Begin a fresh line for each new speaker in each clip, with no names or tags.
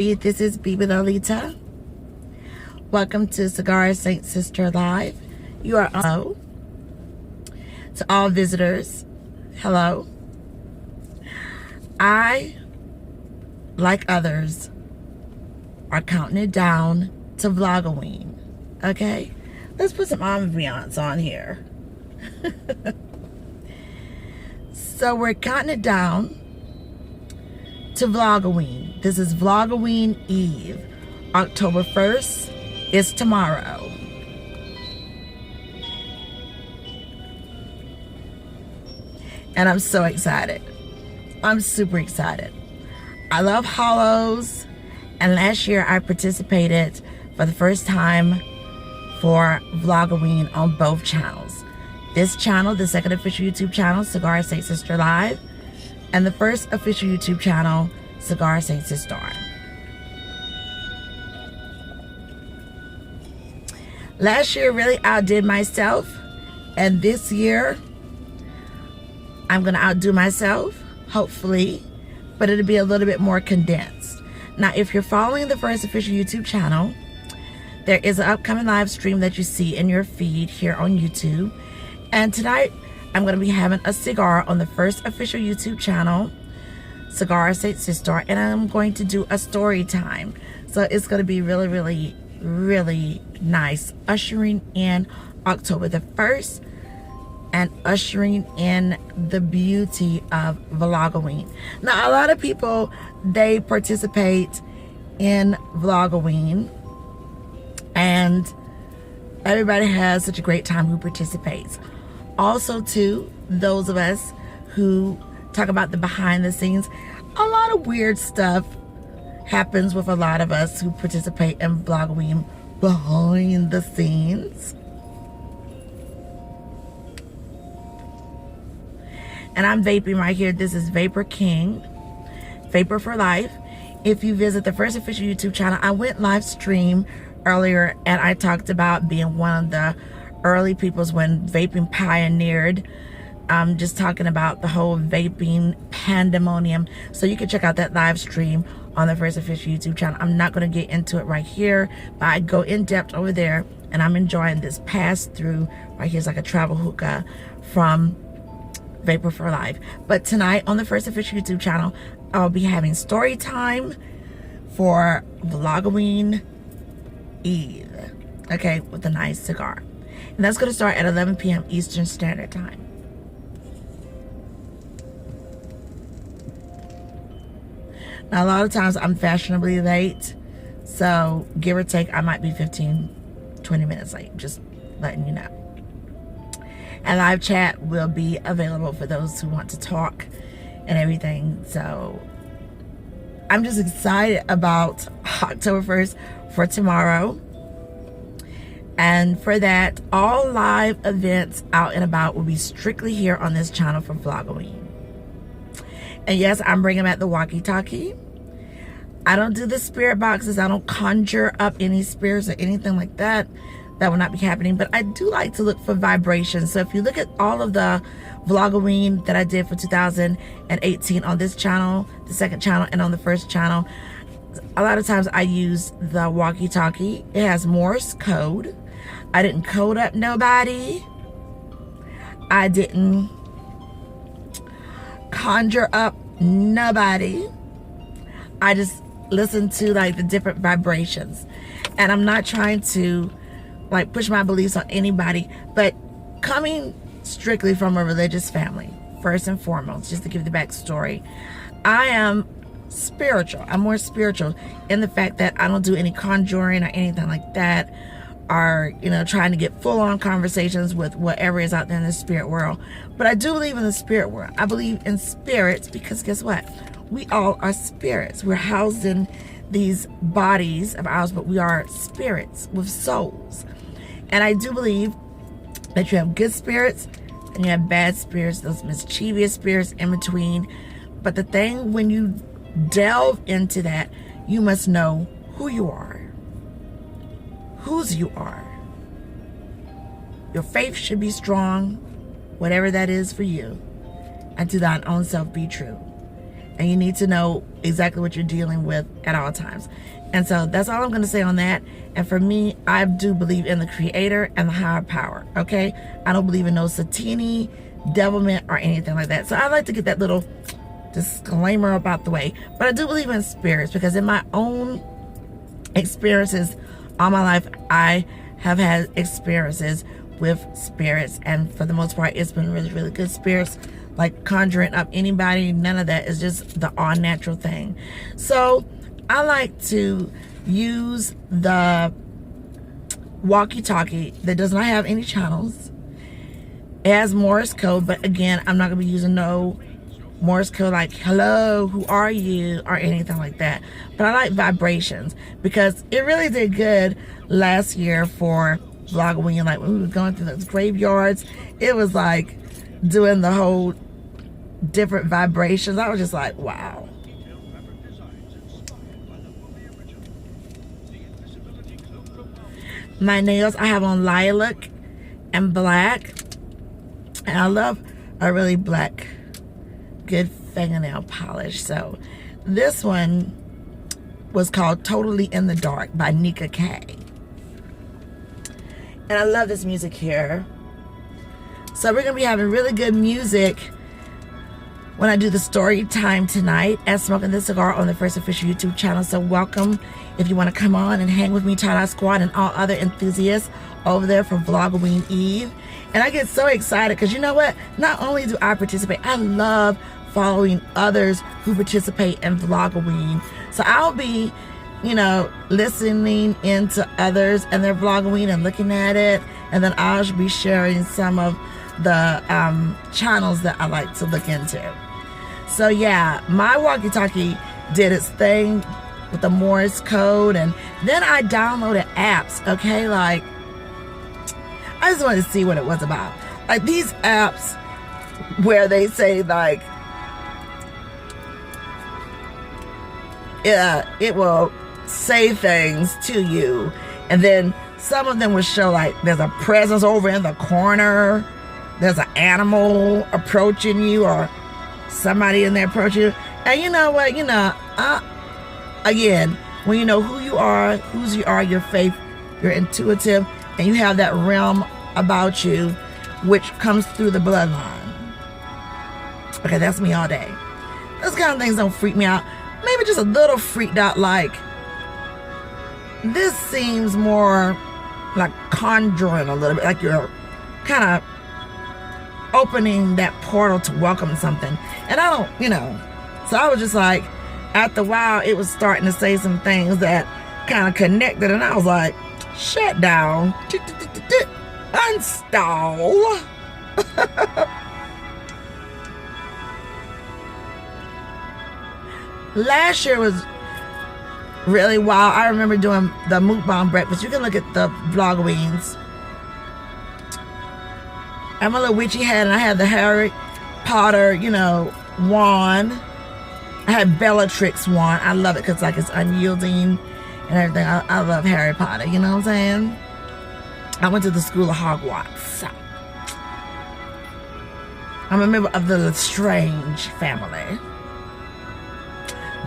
This is Bebé Lolīta. Welcome to CigaraStCistarLIVE. You are hello. To all visitors, hello. I, like others, are counting it down to Vlogoween. Okay? Let's put some ambiance on here. So we're counting it down to Vlogoween. This is Vlogoween Eve. October 1st is tomorrow. And I'm so excited. I'm super excited. I love hollows. And last year I participated for the first time for Vlogoween on both channels. This channel, the second official YouTube channel, CigaraStCistarLIVE, and the first official YouTube channel, CIGARASTCISTAR. Last year really outdid myself, and this year I'm gonna outdo myself, hopefully, but it'll be a little bit more condensed. Now, if you're following the first official YouTube channel, there is an upcoming live stream that you see in your feed here on YouTube, and tonight I'm going to be having a cigar on the first official YouTube channel, CIGARASTCISTAR, and I'm going to do a story time. So it's going to be really, really, really nice, ushering in October the 1st and ushering in the beauty of Vlogoween. Now, a lot of people, they participate in Vlogoween, and everybody has such a great time who participates. Also, too, those of us who talk about the behind the scenes, a lot of weird stuff happens with a lot of us who participate in Vlogoween behind the scenes. And I'm vaping right here. This is Vapor King, Vapor for Life. If you visit the first official YouTube channel, I went live stream earlier and I talked about being one of the early peoples when vaping pioneered. Just talking about the whole vaping pandemonium. So you can check out that live stream on the first official YouTube channel. I'm not going to get into it right here, but I go in depth over there, and I'm enjoying this pass through right here. It's like a travel hookah from Vapor for Life. But tonight on the first official YouTube channel, I'll be having story time for Vlogoween Eve, okay, with a nice cigar. And that's going to start at 11 p.m. Eastern Standard Time. Now, a lot of times I'm fashionably late, so give or take, I might be 15-20 minutes late, just letting you know. And live chat will be available for those who want to talk and everything. So I'm just excited about October 1st for tomorrow. And for that, all live events out and about will be strictly here on this channel for Vlogoween. And yes, I'm bringing back the walkie-talkie. I don't do the spirit boxes. I don't conjure up any spirits or anything like that. That will not be happening. But I do like to look for vibrations. So if you look at all of the Vlogoween that I did for 2018 on this channel, the second channel, and on the first channel, a lot of times I use the walkie-talkie. It has Morse code. I didn't code up nobody. I didn't conjure up nobody. I just listened to like the different vibrations. And I'm not trying to like push my beliefs on anybody, but coming strictly from a religious family, first and foremost, just to give the backstory, I am spiritual. I'm more spiritual in the fact that I don't do any conjuring or anything like that, or, you know, trying to get full-on conversations with whatever is out there in the spirit world. But I do believe in the spirit world. I believe in spirits because guess what? We all are spirits. We're housed in these bodies of ours, but we are spirits with souls. And I do believe that you have good spirits and you have bad spirits, those mischievous spirits in between. But the thing, when you delve into that, you must know who you are, whose you are. Your faith should be strong, whatever that is for you, and to thine own self be true. And you need to know exactly what you're dealing with at all times. And so that's all I'm going to say on that. And for me, I do believe in the creator and the higher power, okay? I don't believe in no satini, devilment, or anything like that. So I like to get that little disclaimer about the way. But I do believe in spirits, because in my own experiences all my life, I have had experiences with spirits, and for the most part it's been really, really good spirits, like conjuring up anybody. None of that is just the all natural thing. So I like to use the walkie-talkie that does not have any channels. It has Morse code, but again, I'm not gonna be using no Morse code like hello, who are you, or anything like that. But I like vibrations, because it really did good last year for Vlogoween. Like when we were going through those graveyards, it was like doing the whole different vibrations. I was just like, wow. My nails, I have on lilac and black, and I love a really black good fingernail polish. So this one was called Totally in the Dark by Nika K. And I love this music here. So we're gonna be having really good music when I do the story time tonight at Smoking the Cigar on the first official YouTube channel. So welcome if you want to come on and hang with me, Tahdah Squad, and all other enthusiasts over there for Vlogoween Eve. And I get so excited because, you know what, not only do I participate, I love following others who participate in Vlogoween. So I'll be, you know, listening into others and their Vlogoween and looking at it, and then I'll be sharing some of the channels that I like to look into. So yeah, my walkie-talkie did its thing with the Morse code, and then I downloaded apps, okay? Like, I just wanted to see what it was about. Like these apps where they say like, it will say things to you, and then some of them will show like there's a presence over in the corner, there's an animal approaching you, or somebody in there approaching you. And you know what, you know, again, when you know who you are, whose you are, your faith, you're intuitive, and you have that realm about you which comes through the bloodline. Okay, that's me all day. Those kind of things don't freak me out. Maybe just a little freaked out, like this seems more like conjuring a little bit, like you're kind of opening that portal to welcome something. And I don't, you know, so I was just like, after a while it was starting to say some things that kind of connected, and I was like, shut down, uninstall. Last year was really wild. I remember doing the mukbang breakfast. You can look at the Vlogoweens. I'm a little witchy head, and I had the Harry Potter, you know, wand. I had Bellatrix wand. I love it because like it's unyielding and everything. I love Harry Potter, you know what I'm saying? I went to the school of Hogwarts. I'm a member of the Lestrange family.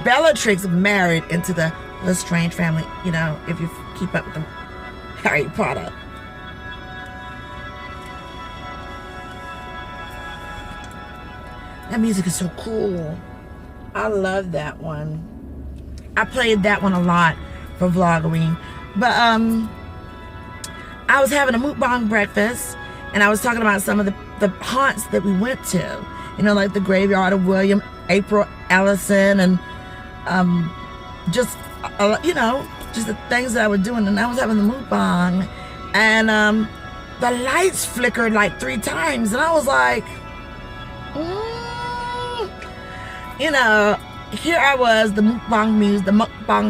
Bellatrix married into the Lestrange family, you know, if you keep up with the Harry Potter. That music is so cool. I love that one. I played that one a lot for Vlogoween. But I was having a mukbang breakfast, and I was talking about some of the haunts that we went to. You know, like the graveyard of William April Ellison, and just you know, just the things that I was doing. And I was having the mukbang, and the lights flickered like 3 times, and I was like, you know, here I was, the mukbang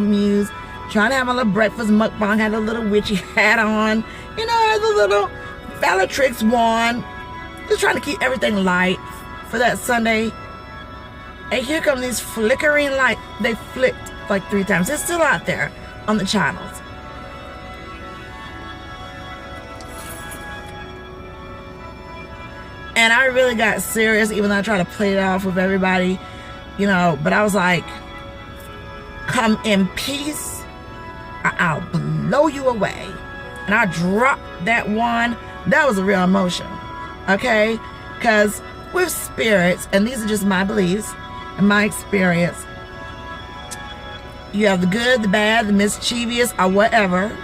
muse, trying to have my little breakfast mukbang, had a little witchy hat on, you know, had a little Bellatrix wand, just trying to keep everything light for that Sunday. And here come these flickering lights. They flicked like 3 times. It's still out there on the channels. And I really got serious, even though I tried to play it off with everybody, you know, but I was like, come in peace, I'll blow you away. And I dropped that one. That was a real emotion, okay? Because with spirits, and these are just my beliefs and my experience, you have the good, the bad, the mischievous, or whatever.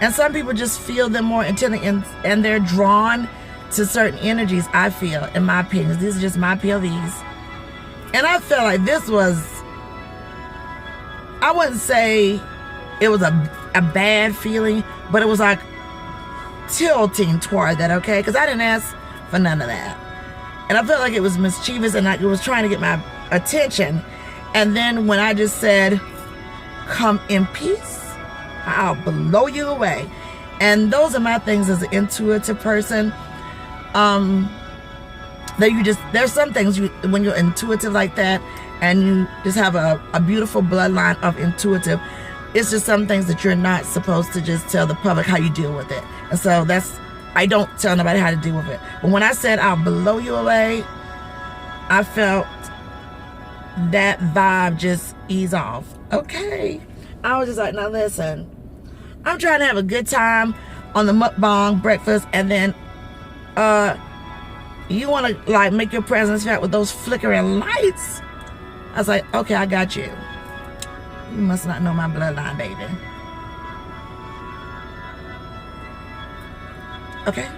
And some people just feel them more intently, and they're drawn to certain energies, I feel, in my opinions. These are just my POVs. And I felt like this was, I wouldn't say it was a bad feeling, but it was like tilting toward that, okay? Because I didn't ask for none of that. And I felt like it was mischievous, and like it was trying to get my attention. And then when I just said, come in peace, I'll blow you away. And those are my things as an intuitive person. That you just, there's some things when you're intuitive like that, and you just have a beautiful bloodline of intuitive, it's just some things that you're not supposed to just tell the public how you deal with it. And so that's, I don't tell nobody how to deal with it. But when I said I'll blow you away, I felt that vibe just ease off. Okay. I was just like, now listen, I'm trying to have a good time on the mukbang breakfast, and then you want to like make your presence felt with those flickering lights. I was like, okay, I got you. You must not know my bloodline, baby. Okay.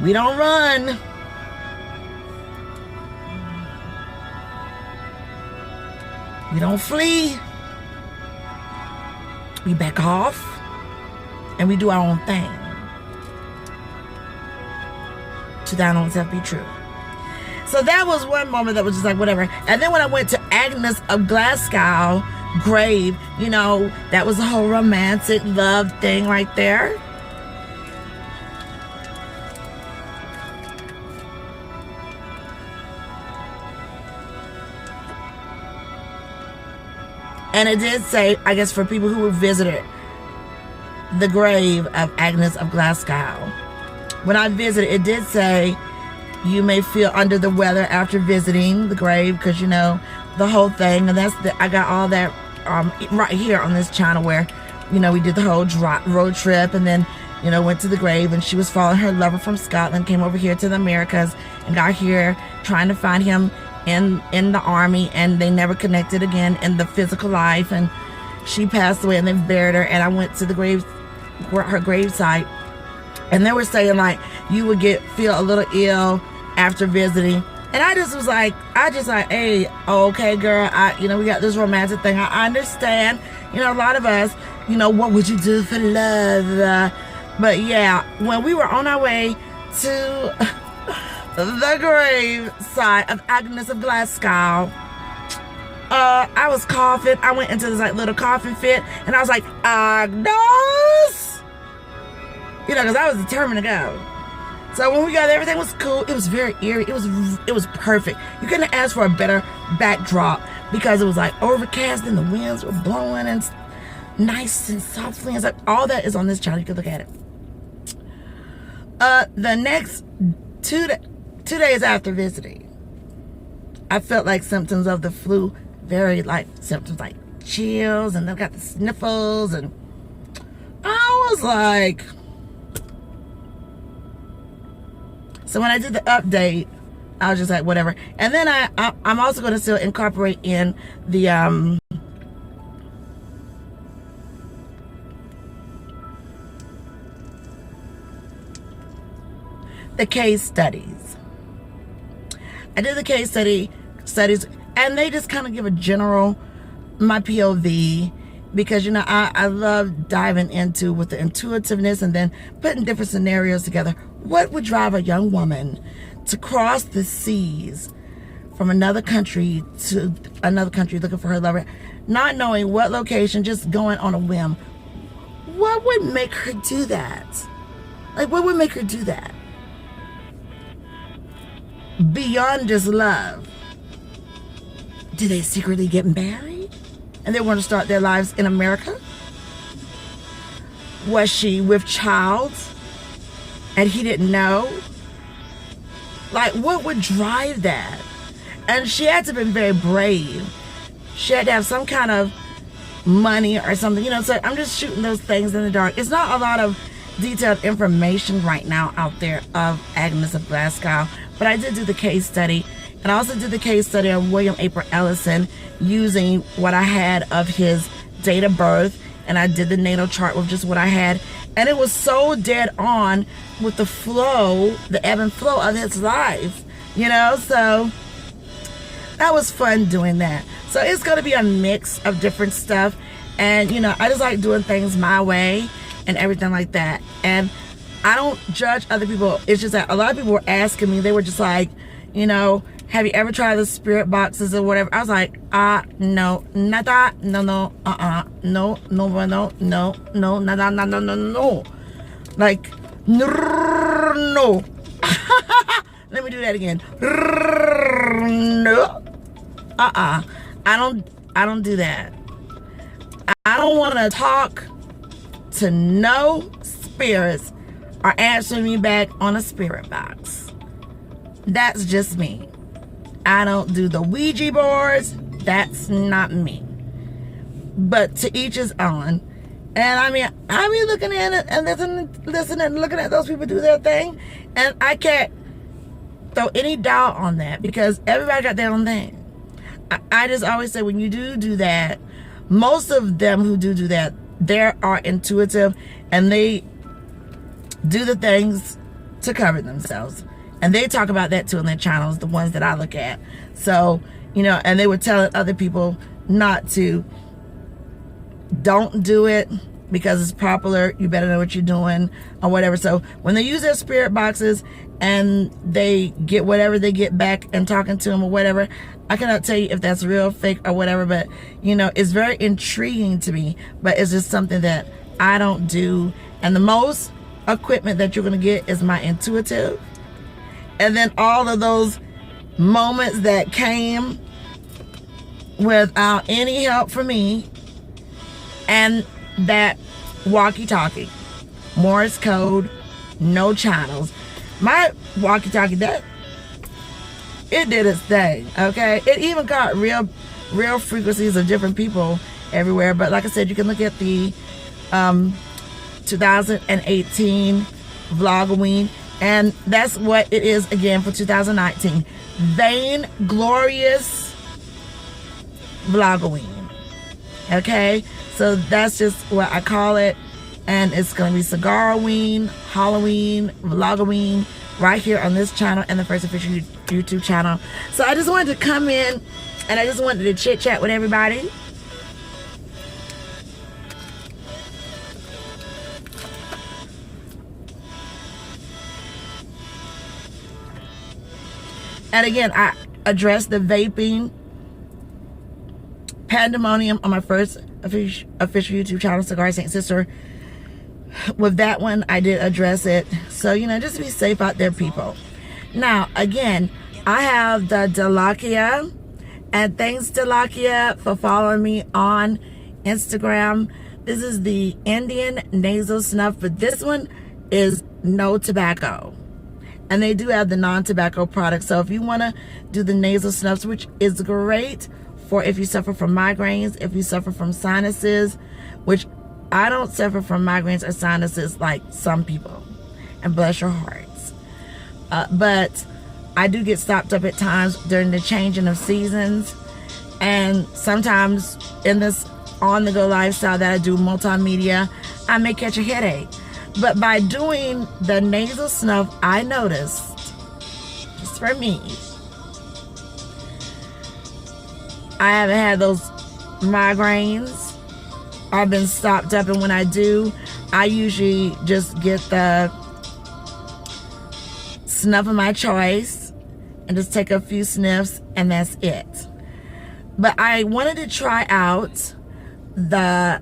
We don't run. We don't flee. We back off and we do our own thing. To thine own self be true. So that was one moment that was just like whatever. And then when I went to Agnes of Glasgow grave, you know, that was a whole romantic love thing right there. And it did say, I guess for people who visited the grave of Agnes of Glasgow, when I visited, it did say you may feel under the weather after visiting the grave, because you know the whole thing. And that's I got all that right here on this channel, where you know we did the whole road trip, and then you know went to the grave, and she was following her lover from Scotland, came over here to the Americas, and got here trying to find him in the army, and they never connected again in the physical life, and she passed away, and they buried her. And I went to the grave, her gravesite, and they were saying like you would feel a little ill after visiting. And I just was like, hey, okay girl, you know, we got this romantic thing, I understand, you know, a lot of us, you know, what would you do for love? But yeah, when we were on our way to the grave site of Agnes of Glasgow, I was coughing. I went into this like little coughing fit, and I was like, Agnes, you know, because I was determined to go. So when we got there, everything was cool. It was very eerie. It was perfect. You couldn't ask for a better backdrop, because it was like overcast and the winds were blowing and nice and softly. It's like all that is on this channel. You can look at it. The next 2 days after visiting, I felt like symptoms of the flu, very like symptoms like chills, and then got the sniffles, and I was like, so when I did the update, I was just like whatever. And then I'm also going to still incorporate in the case studies. I did the case studies, and they just kind of give a general, my POV, because you know I love diving into with the intuitiveness, and then putting different scenarios together. What would drive a young woman to cross the seas from another country to another country looking for her lover, not knowing what location, just going on a whim? What would make her do that? Like, what would make her do that? Beyond just love. Did they secretly get married and they want to start their lives in America? Was she with child and he didn't know? Like, what would drive that? And she had to have been very brave. She had to have some kind of money or something, you know. So I'm just shooting those things in the dark. It's not a lot of detailed information right now out there of Agnes of Glasgow, but I did do the case study, and I also did the case study of William April Ellison using what I had of his date of birth, and I did the natal chart with just what I had, and it was so dead on with the flow, the ebb and flow of his life, you know. So that was fun doing that. So it's going to be a mix of different stuff, and you know, I just like doing things my way and everything like that. And I don't judge other people. It's just that a lot of people were asking me, they were just like, you know, have you ever tried the spirit boxes or whatever? I was like, no, nada, no, no, no, nada, no. Like, no. Let me do that again. No. I don't do that. I don't want to talk to no spirits or answer me back on a spirit box. That's just me. I don't do the Ouija boards. That's not me. But to each his own. And I mean, I be looking at it and listening and looking at those people do their thing, and I can't throw any doubt on that, because everybody got their own thing. I just always say, when you do that, most of them who do that, they are intuitive, and they do the things to cover themselves, and they talk about that too in their channels, the ones that I look at. So, you know, and they were telling other people not to, don't do it because it's popular, you better know what you're doing or whatever. So when they use their spirit boxes and they get whatever they get back and talking to them or whatever, I cannot tell you if that's real, fake, or whatever, but you know, it's very intriguing to me, but it's just something that I don't do. And the most equipment that you're going to get is my intuitive, and then all of those moments that came without any help from me, and that walkie-talkie, Morse code, no channels. My walkie-talkie, that it did its thing, okay? It even got real frequencies of different people everywhere. But like I said, you can look at the 2018 Vlogoween, and that's what it is again for 2019. Vainglorious Vlogoween. Okay, so that's just what I call it, and it's going to be Cigaroween, Halloween, Vlogoween, right here on this channel and the First Official YouTube channel. So I just wanted to come in, and I just wanted to chit chat with everybody. And again, I addressed the vaping pandemonium on my first official YouTube channel, CigarASTCISTAR. With that one, I did address it. So, you know, just be safe out there, people. Now, again, I have the Dholakia, and thanks Dholakia for following me on Instagram. This is the Indian nasal snuff, but this one is no tobacco. And they do have the non-tobacco products. So if you want to do the nasal snuffs, which is great for if you suffer from migraines, if you suffer from sinuses, which I don't suffer from migraines or sinuses like some people, and bless your hearts. But I do get stopped up at times during the changing of seasons, and sometimes in this on-the-go lifestyle that I do, multimedia, I may catch a headache. But by doing the nasal snuff, I noticed, just for me, I haven't had those migraines. I've been stopped up, and when I do, I usually just get the snuff of my choice and just take a few sniffs, and that's it. But I wanted to try out the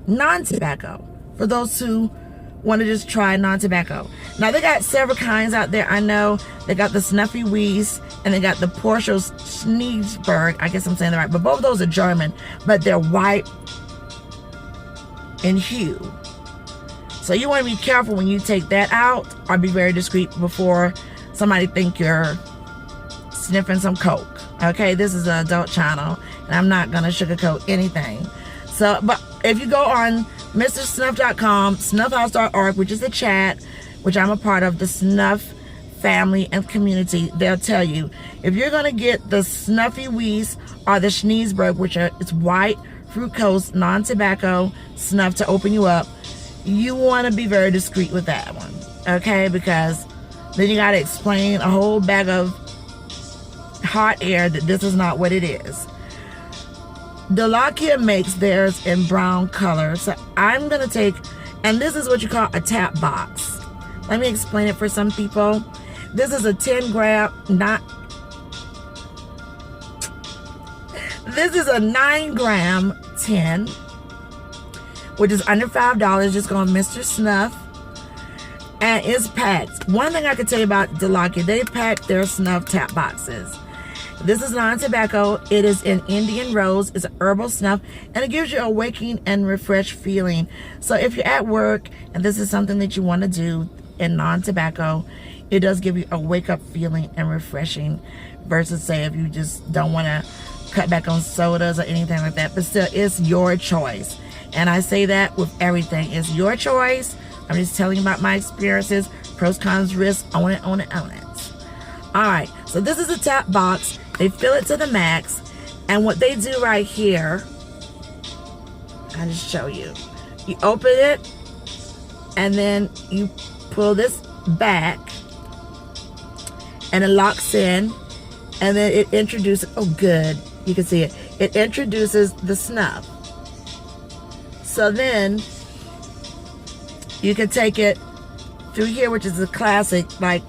non-tobacco for those who want to just try non-tobacco. Now, they got several kinds out there. I know they got the Snuffy Weiss, and they got the Porsche Schneeberg. I guess I'm saying that right, but both of those are German, but they're white in hue. So you want to be careful when you take that out, or be very discreet before somebody think you're sniffing some coke. Okay, this is an adult channel, and I'm not gonna sugarcoat anything. So, but if you go on MrSnuff.com, snuffhouse.org, which is the chat, which I'm a part of, the Snuff family and community, they'll tell you if you're gonna get the Snuffy Wees or the Schneesberg, which are it's white fructose non-tobacco snuff to open you up, you want to be very discreet with that one, okay? Because then you got to explain a whole bag of hot air that this is not what it is. Dholakia makes theirs in brown color, so I'm gonna take, and this is what you call a tap box. Let me explain it for some people. This is a 10 gram, this is a 9 gram tin, which is under $5. Just go on Mr. Snuff, and it's packed. One thing I can tell you about Dholakia, they pack their snuff tap boxes. This is non-tobacco. It is in Indian rose. It's an herbal snuff, and it gives you a waking and refreshed feeling. So if you're at work and this is something that you want to do in non-tobacco, it does give you a wake-up feeling and refreshing, versus say if you just don't want to cut back on sodas or anything like that. But still, it's your choice, and I say that with everything. It's your choice. I'm just telling you about my experiences, pros, cons, risks. Own it, own it, own it. All right, so this is a tap box. They fill it to the max, and what they do right here, I'll just show you. You open it, and then you pull this back, and it locks in, and then it introduces, oh good, you can see it. It introduces the snuff. So then you can take it through here, which is a classic, like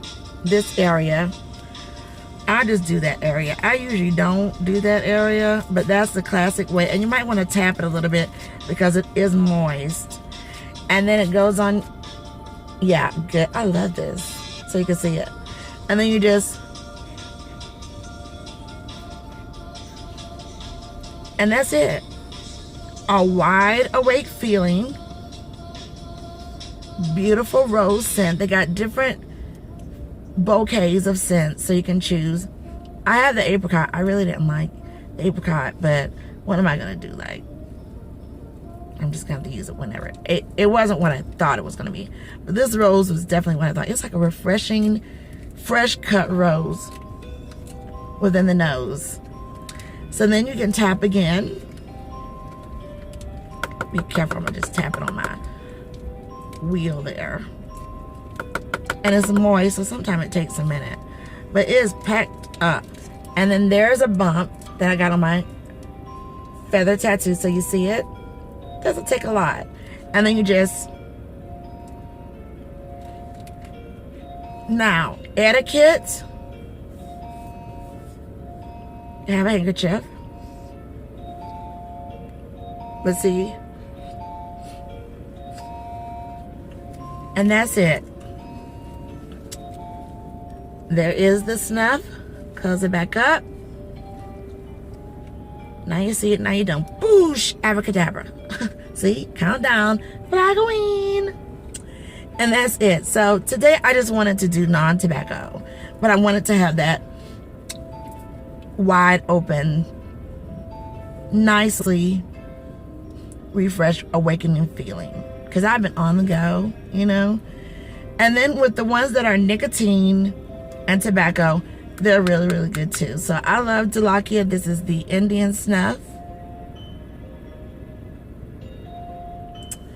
this area. I just do that area. I usually don't do that area, but that's the classic way. And you might want to tap it a little bit because it is moist. And then it goes on. Yeah, good. I love this. So you can see it. And then you just, and that's it. A wide awake feeling. Beautiful rose scent. They got different bouquets of scents, so you can choose. I have the apricot. I really didn't like the apricot, but what am I gonna do? Like, I'm just gonna have to use it whenever. It wasn't what I thought it was gonna be, but this rose was definitely what I thought. It's like a refreshing, fresh cut rose within the nose. So then you can tap again. Be careful, I'm gonna just tap it on my wheel there. And it's moist, so sometimes it takes a minute, but it is packed up. And then there's a bump that I got on my feather tattoo, so you see it. Doesn't take a lot. And then you just, now etiquette. You have a handkerchief. Let's see. And that's it. There is the snuff. Close it back up. Now you see it. Now you don't. Boosh! Abracadabra. See? Count down. Vlogoween. And that's it. So today I just wanted to do non-tobacco, but I wanted to have that wide open, nicely refreshed, awakening feeling. Because I've been on the go, you know. And then with the ones that are nicotine and tobacco, they're really, really good too. So I love Dholakia. This is the Indian snuff.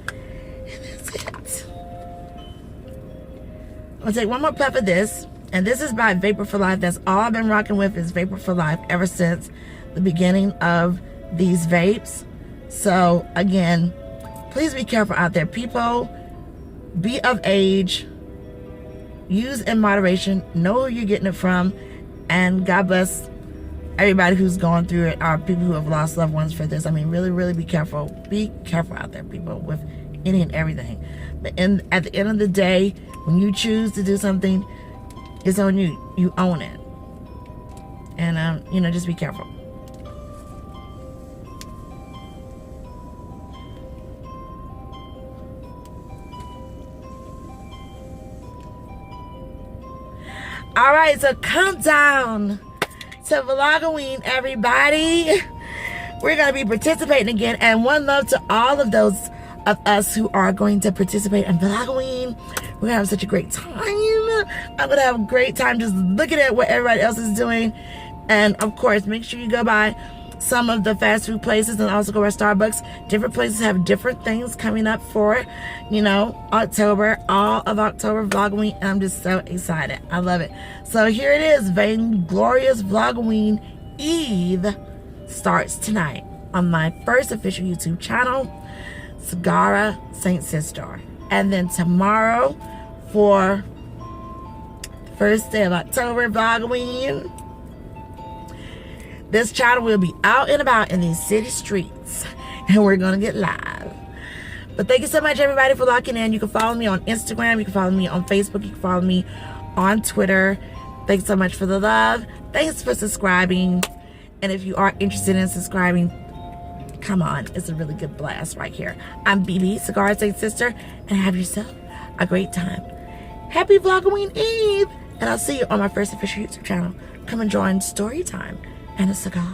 And that's it. I'll take one more puff of this. And this is by Vapor for Life. That's all I've been rocking with is Vapor for Life ever since the beginning of these vapes. So again, please be careful out there, people. Be of age. Use in moderation. Know who you're getting it from. And God bless everybody who's gone through it, or people who have lost loved ones for this. I mean, really, really be careful. Be careful out there, people, with any and everything. But at the end of the day, when you choose to do something, it's on you. You own it. And, you know, just be careful. All right, so countdown to Vlogoween, everybody. We're going to be participating again, and one love to all of those of us who are going to participate in Vlogoween. We're going to have such a great time. I'm going to have a great time just looking at what everybody else is doing. And of course, make sure you go by some of the fast food places and also go by Starbucks. Different places have different things coming up for, you know, October, all of October Vlogoween, and I'm just so excited. I love it. So here it is, Vainglorious Vlogoween Eve starts tonight on my first official YouTube channel, CIGARASTCISTAR. And then tomorrow for the first day of October Vlogoween, this channel will be out and about in these city streets, and we're gonna get live. But thank you so much, everybody, for locking in. You can follow me on Instagram, you can follow me on Facebook, you can follow me on Twitter. Thanks so much for the love. Thanks for subscribing. And if you are interested in subscribing, come on, it's a really good blast right here. I'm Bebé, CigaraStCistar, and have yourself a great time. Happy Vlogoween Eve, and I'll see you on my first official YouTube channel. Come and join story time and a cigar.